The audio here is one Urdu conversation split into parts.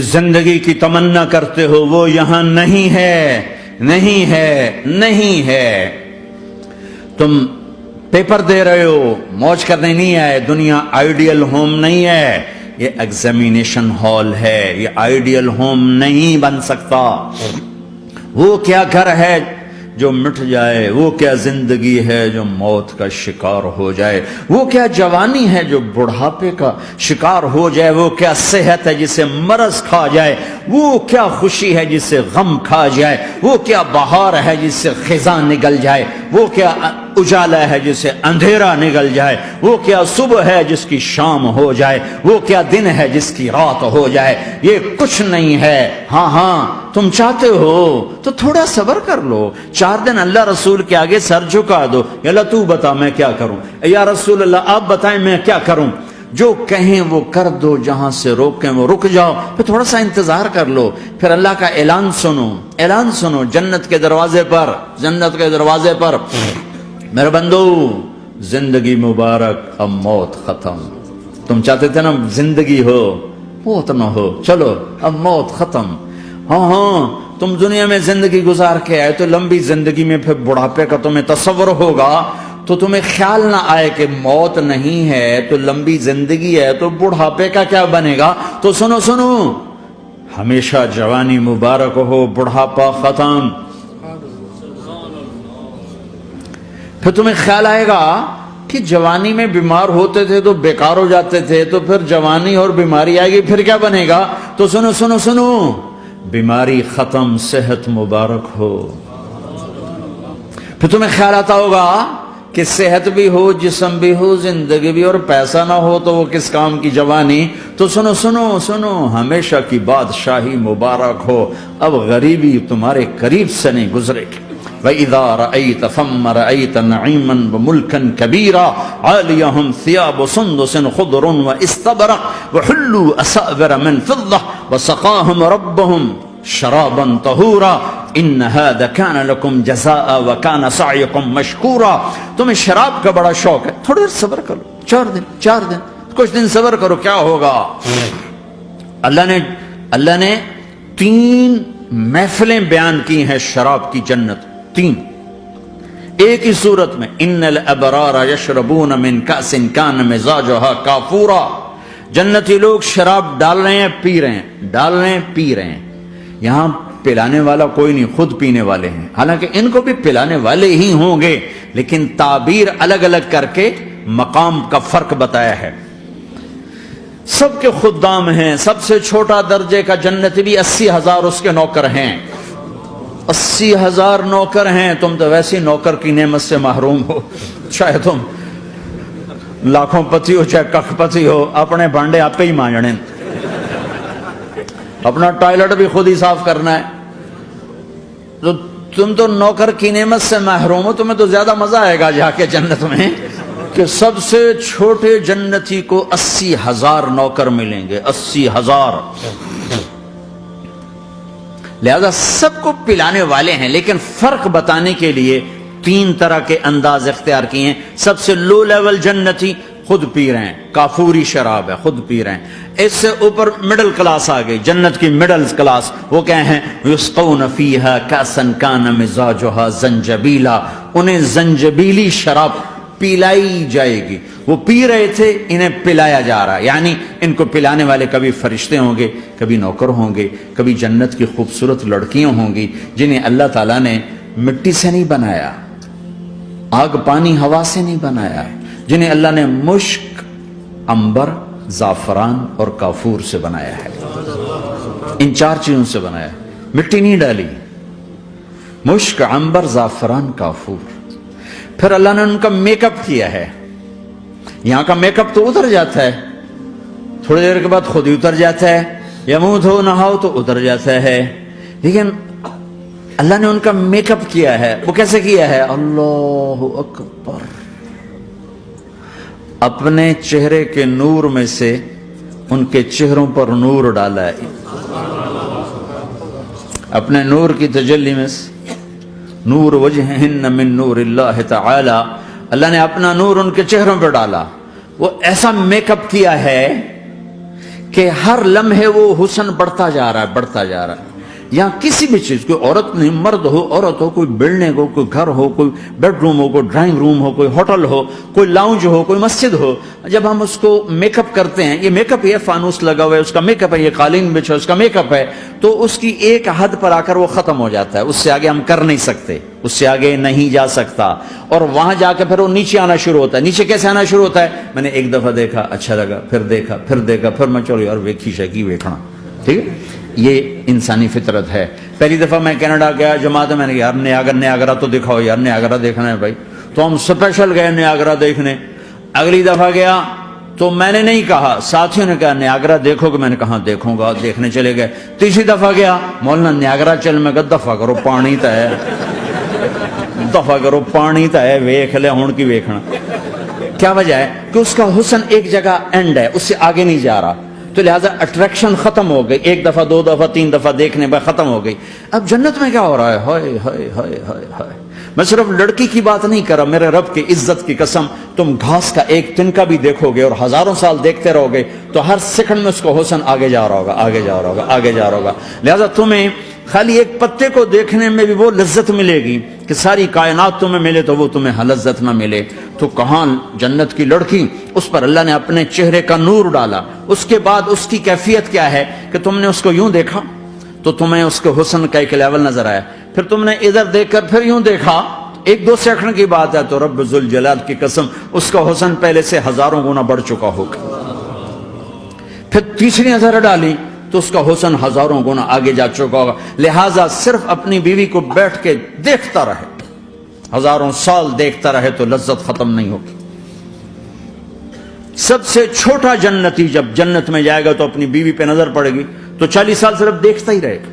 زندگی کی تمنا کرتے ہو وہ یہاں نہیں ہے، نہیں ہے، نہیں ہے۔ تم پیپر دے رہے ہو، موج کرنے نہیں آئے۔ دنیا آئیڈیل ہوم نہیں ہے، یہ ایگزامینیشن ہال ہے، یہ آئیڈیل ہوم نہیں بن سکتا۔ وہ کیا گھر ہے جو مٹ جائے، وہ کیا زندگی ہے جو موت کا شکار ہو جائے، وہ کیا جوانی ہے جو بڑھاپے کا شکار ہو جائے، وہ کیا صحت ہے جسے مرض کھا جائے، وہ کیا خوشی ہے جسے غم کھا جائے، وہ کیا بہار ہے جس سے خزاں نگل جائے، وہ کیا اجالا ہے جسے اندھیرا نگل جائے، وہ کیا صبح ہے جس کی شام ہو جائے، وہ کیا دن ہے جس کی رات ہو جائے۔ یہ کچھ نہیں ہے۔ ہاں تم چاہتے ہو تو تھوڑا صبر کر لو، 4 دن اللہ رسول کے آگے سر جھکا دو، یا اللہ تو بتا میں کیا کروں، یا رسول اللہ آپ بتائیں میں کیا کروں۔ جو کہیں وہ کر دو، جہاں سے روکیں وہ رک جاؤ، پھر تھوڑا سا انتظار کر لو، پھر اللہ کا اعلان سنو، اعلان سنو جنت کے دروازے پر، جنت کے دروازے پر۔ میرے بندو زندگی مبارک، اب موت ختم۔ تم چاہتے تھے نا زندگی ہو موت نہ ہو، چلو اب موت ختم۔ ہاں تم دنیا میں زندگی گزار کے آئے تو لمبی زندگی میں پھر بڑھاپے کا تمہیں تصور ہوگا تو تمہیں خیال نہ آئے کہ موت نہیں ہے تو لمبی زندگی ہے تو بڑھاپے کا کیا بنے گا۔ تو سنو سنو، ہمیشہ جوانی مبارک ہو، بڑھاپا ختم۔ پھر تمہیں خیال آئے گا کہ جوانی میں بیمار ہوتے تھے تو بیکار ہو جاتے تھے، تو پھر جوانی اور بیماری آئے گی پھر کیا بنے گا۔ تو سنو سنو سنو، بیماری ختم، صحت مبارک ہو۔ پھر تمہیں خیال آتا ہوگا کہ صحت بھی ہو، جسم بھی ہو، زندگی بھی، اور پیسہ نہ ہو تو وہ کس کام کی جوانی۔ تو سنو سنو سنو، ہمیشہ کی بادشاہی مبارک ہو، اب غریبی تمہارے قریب سے نہیں گزرے گی۔ وَإِذَا رَأَيْتَ ثَمَّ رَأَيْتَ نَعِيمًا وَمُلْكًا كَبِيرًا عَالِيَهُمْ ثِيَابُ سُنْدُسٍ خُضْرٌ وَإِسْتَبْرَقٍ وَحُلُّوا أَسَاوِرَ مِنْ فِضَّةٍ وَسَقَاهُمْ رَبُّهُمْ شَرَابًا طَهُورًا إِنَّ هَذَا كَانَ لَكُمْ جَزَاءً وَكَانَ سَعْيُكُمْ مَشْكُورًا۔ تمہیں شراب کا بڑا شوق ہے، تھوڑی دیر صبر کرو، 4 دن کچھ دن صبر کرو، کیا ہوگا۔ اللہ نے 3 محفلیں بیان کی ہیں شراب کی جنت، 3 ایک ہی صورت میں۔ ان الابرار یشربون من کأس کان مزاجها کافورا۔ جنتی لوگ شراب ڈال رہے ہیں، پی رہے ہیں، ڈال رہے ہیں، پی رہے ہیں۔ یہاں پلانے والا کوئی نہیں، خود پینے والے ہیں، حالانکہ ان کو بھی پلانے والے ہی ہوں گے، لیکن تعبیر الگ الگ کر کے مقام کا فرق بتایا ہے۔ سب کے خدام ہیں، سب سے چھوٹا درجے کا جنتی بھی 80,000 اس کے نوکر ہیں، 80,000 نوکر ہیں۔ تم تو ویسی نوکر کی نعمت سے محروم ہو، چاہے تم لاکھوں پتی ہو چاہے کخ پتی ہو، اپنے بانڈے آپ پہ ہی مانجنے، اپنا ٹوائلٹ بھی خود ہی صاف کرنا ہے۔ تو تم تو نوکر کی نعمت سے محروم ہو، تمہیں تو زیادہ مزہ آئے گا جا کے جنت میں کہ سب سے چھوٹے جنتی کو 80,000 نوکر ملیں گے، 80,000۔ لہذا سب کو پلانے والے ہیں، لیکن فرق بتانے کے لیے 3 طرح کے انداز اختیار کیے ہیں۔ سب سے لو لیول جنتی خود پی رہے ہیں، کافوری شراب ہے، خود پی رہے ہیں۔ اس سے اوپر مڈل کلاس آ گئی، جنت کی مڈل کلاس، وہ کہیں ہیں یسقون فیہا کأسا کان مزاجها زنجبیلا، انہیں زنجبیلی شراب پلائی جائے گی۔ وہ پی رہے تھے، انہیں پلایا جا رہا ہے، یعنی ان کو پلانے والے کبھی فرشتے ہوں گے، کبھی نوکر ہوں گے، کبھی جنت کی خوبصورت لڑکیاں ہوں گی جنہیں اللہ تعالیٰ نے مٹی سے نہیں بنایا، آگ پانی ہوا سے نہیں بنایا، جنہیں اللہ نے مشک، عنبر، زعفران اور کافور سے بنایا ہے۔ ان 4 چیزوں سے بنایا ہے، مٹی نہیں ڈالی، مشک، عنبر، زعفران، کافور۔ پھر اللہ نے ان کا میک اپ کیا ہے۔ یہاں کا میک اپ تو اتر جاتا ہے، تھوڑی دیر کے بعد خود ہی اتر جاتا ہے، یا منہ دھو نہاؤ تو اتر جاتا ہے، لیکن اللہ نے ان کا میک اپ کیا ہے۔ وہ کیسے کیا ہے؟ اللہ اکبر، اپنے چہرے کے نور میں سے ان کے چہروں پر نور ڈالا ہے، اپنے نور کی تجلی میں سے، نور وجہہن من نور اللہ تعالی، اللہ نے اپنا نور ان کے چہروں پر ڈالا۔ وہ ایسا میک اپ کیا ہے کہ ہر لمحے وہ حسن بڑھتا جا رہا ہے، بڑھتا جا رہا ہے. یہاں کسی بھی چیز، کوئی عورت نہیں، مرد ہو، عورت ہو، کوئی بلڈنگ ہو، کوئی گھر ہو، کوئی بیڈ روم ہو، کوئی ڈرائنگ روم ہو، کوئی ہوٹل ہو، کوئی لاؤنج ہو، کوئی مسجد ہو، جب ہم اس کو میک اپ کرتے ہیں، یہ میک اپ، یہ فانوس لگا ہوا ہے اس کا میک اپ ہے، یہ قالین بچھا اس کا میک اپ ہے، تو اس کی ایک حد پر آ کر وہ ختم ہو جاتا ہے. اس سے آگے ہم کر نہیں سکتے، اس سے آگے نہیں جا سکتا. اور وہاں جا کے پھر وہ نیچے آنا شروع ہوتا ہے. نیچے کیسے آنا شروع ہوتا ہے؟ میں نے ایک دفعہ دیکھا، اچھا لگا، پھر دیکھا، پھر دیکھا، پھر میں چلو یار ویکھی شکی ویکھنا. ٹھیک ہے، یہ انسانی فطرت ہے. پہلی دفعہ میں کینیڈا گیا جماعت، میں نے یار نیاگرا تو دکھاؤ یار، نیاگرا دیکھنا ہے بھائی. تو ہم اسپیشل گئے نیاگرا دیکھنے. اگلی دفعہ گیا تو میں نے نہیں کہا، ساتھیوں نے کہا نیاگرا دیکھو گے، میں نے کہا دیکھوں گا، دیکھنے چلے گئے. تیسری دفعہ گیا، مولانا نیاگرا چل، میں کہا دفعہ کرو پانی تا ہے، دفعہ کرو پانی تا ہے، ویکھ لے ہون کی ویکھنا. کیا وجہ ہے؟ کہ اس کا حسن ایک جگہ اینڈ ہے، اس سے آگے نہیں جا رہا، تو لہذا اٹریکشن ختم ہو گئی. ایک دفعہ، دو دفعہ، تین دفعہ دیکھنے پر ختم ہو گئی. اب جنت میں کیا ہو رہا ہے؟ ہائے ہائے ہائے ہائے ہائے. میں صرف لڑکی کی بات نہیں کر رہا، میرے رب کی عزت کی قسم، تم گھاس کا ایک تنکا بھی دیکھو گے اور ہزاروں سال دیکھتے رہو گے تو ہر سیکنڈ میں اس کو حسن آگے جا رہا ہوگا، آگے جا رہا ہوگا، آگے جا رہا ہوگا. لہذا تمہیں خالی ایک پتے کو دیکھنے میں بھی وہ لذت ملے گی کہ ساری کائنات تمہیں ملے تو وہ تمہیں لذت نہ ملے. تو کہاں جنت کی لڑکی، اس پر اللہ نے اپنے چہرے کا نور ڈالا. اس کے بعد اس کی کیفیت کیا ہے کہ تم نے اس کو یوں دیکھا تو تمہیں اس کے حسن کا ایک لیول نظر آیا، پھر تم نے ادھر دیکھ کر پھر یوں دیکھا، ایک دو سیکنڈ کی بات ہے، تو رب ذوالجلال کی قسم اس کا حسن پہلے سے ہزاروں گنا بڑھ چکا ہوگا. پھر تیسری نظر ڈالی تو اس کا حسن ہزاروں گنا آگے جا چکا ہوگا. لہٰذا صرف اپنی بیوی کو بیٹھ کے دیکھتا رہے، ہزاروں سال دیکھتا رہے تو لذت ختم نہیں ہوگی. سب سے چھوٹا جنتی جب جنت میں جائے گا تو اپنی بیوی پہ نظر پڑے گی تو 40 سال صرف دیکھتا ہی رہے گا.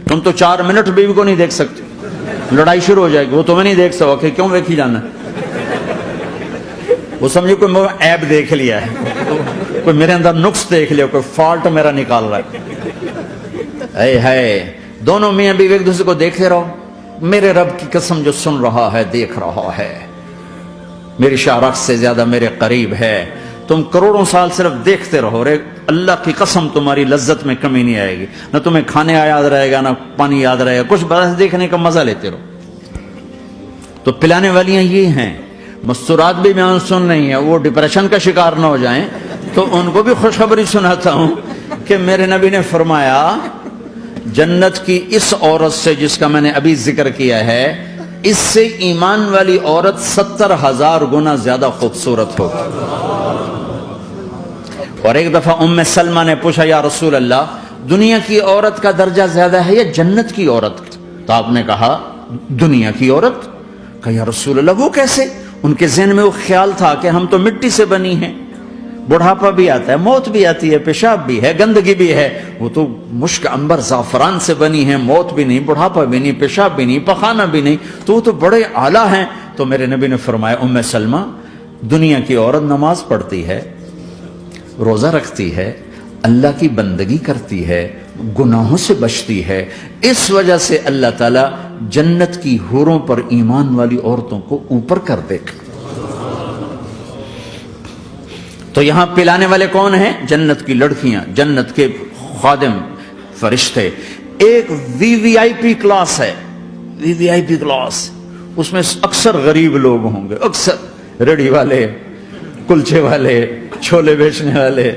تم تو 4 منٹ بیوی کو نہیں دیکھ سکتے، لڑائی شروع ہو جائے گی. وہ تمہیں نہیں دیکھ سکو کہ کیوں دیکھی جانا ہے، وہ سمجھے کوئی میں عیب دیکھ لیا ہے، کوئی میرے اندر نقص دیکھ لیا، کوئی فالٹ میرا نکال رہا ہے. اے ہے دونوں میاں بیوی ایک دوسرے کو دیکھتے رہو. میرے رب کی قسم جو سن رہا ہے، دیکھ رہا ہے، میری شارخ سے زیادہ میرے قریب ہے. تم کروڑوں سال صرف دیکھتے رہو، رے اللہ کی قسم تمہاری لذت میں کمی نہیں آئے گی. نہ تمہیں کھانے یاد رہے گا، نہ پانی یاد رہے گا، کچھ بس دیکھنے کا مزہ لیتے رہو. تو پلانے والیاں یہ ہیں. مستورات بھی بیان سن رہی ہیں، وہ ڈپریشن کا شکار نہ ہو جائیں، تو ان کو بھی خوشخبری سناتا ہوں کہ میرے نبی نے فرمایا جنت کی اس عورت سے جس کا میں نے ابھی ذکر کیا ہے، اس سے ایمان والی عورت 70,000 گنا زیادہ خوبصورت ہوگی. اور ایک دفعہ ام سلمہ نے پوچھا، یا رسول اللہ دنیا کی عورت کا درجہ زیادہ ہے یا جنت کی عورت؟ تو آپ نے کہا دنیا کی عورت. کہا یا رسول اللہ وہ کیسے؟ ان کے ذہن میں وہ خیال تھا کہ ہم تو مٹی سے بنی ہیں، بڑھاپا بھی آتا ہے، موت بھی آتی ہے، پیشاب بھی ہے، گندگی بھی ہے. وہ تو مشک عنبر زعفران سے بنی ہیں، موت بھی نہیں، بڑھاپا بھی نہیں، پیشاب بھی نہیں، پخانہ بھی نہیں، تو وہ تو بڑے اعلیٰ ہیں. تو میرے نبی نے فرمایا ام سلمہ دنیا کی عورت نماز پڑھتی ہے، روزہ رکھتی ہے، اللہ کی بندگی کرتی ہے، گناہوں سے بچتی ہے، اس وجہ سے اللہ تعالیٰ جنت کی حوروں پر ایمان والی عورتوں کو اوپر کر دے گا. تو یہاں پلانے والے کون ہیں؟ جنت کی لڑکیاں، جنت کے خادم فرشتے. ایک وی وی آئی پی کلاس ہے، وی وی آئی پی کلاس، اس میں اکثر غریب لوگ ہوں گے، اکثر ریڑھی والے، کلچے والے، چھولے بیچنے والے،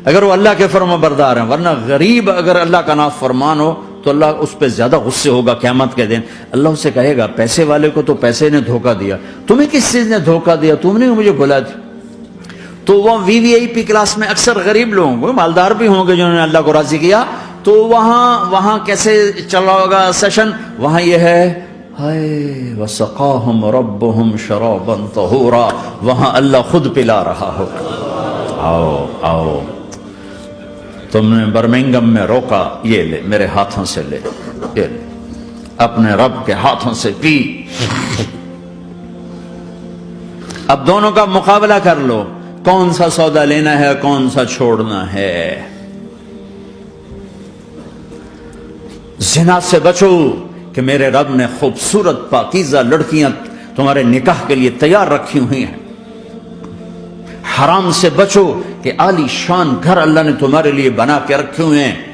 اگر وہ اللہ کے فرما بردار ہیں. ورنہ غریب اگر اللہ کا نافرمان ہو تو اللہ اس پہ زیادہ غصے ہوگا قیامت کے دن. اللہ اسے کہے گا پیسے والے کو تو پیسے نے دھوکہ دیا، تمہیں کس چیز نے دھوکہ دیا؟ تم نے مجھے بلا دی. تو وہ وی وی آئی پی کلاس میں اکثر غریب لوگ ہوں گے، مالدار بھی ہوں گے جنہوں نے اللہ کو راضی کیا. تو وہاں کیسے چلا ہوگا سیشن؟ وہاں یہ ہے ہائے وسقاہم ربہم شرابا طہورا، وہاں اللہ خود پلا رہا ہوگا. آؤ آؤ، تم نے برمنگم میں روکا، یہ لے میرے ہاتھوں سے لے، یہ لے اپنے رب کے ہاتھوں سے پی. اب دونوں کا مقابلہ کر لو، کون سا سودا لینا ہے، کون سا چھوڑنا ہے. زنا سے بچو کہ میرے رب نے خوبصورت پاکیزہ لڑکیاں تمہارے نکاح کے لیے تیار رکھی ہوئی ہیں. حرام سے بچو کہ عالی شان گھر اللہ نے تمہارے لیے بنا کے رکھے ہوئے ہیں.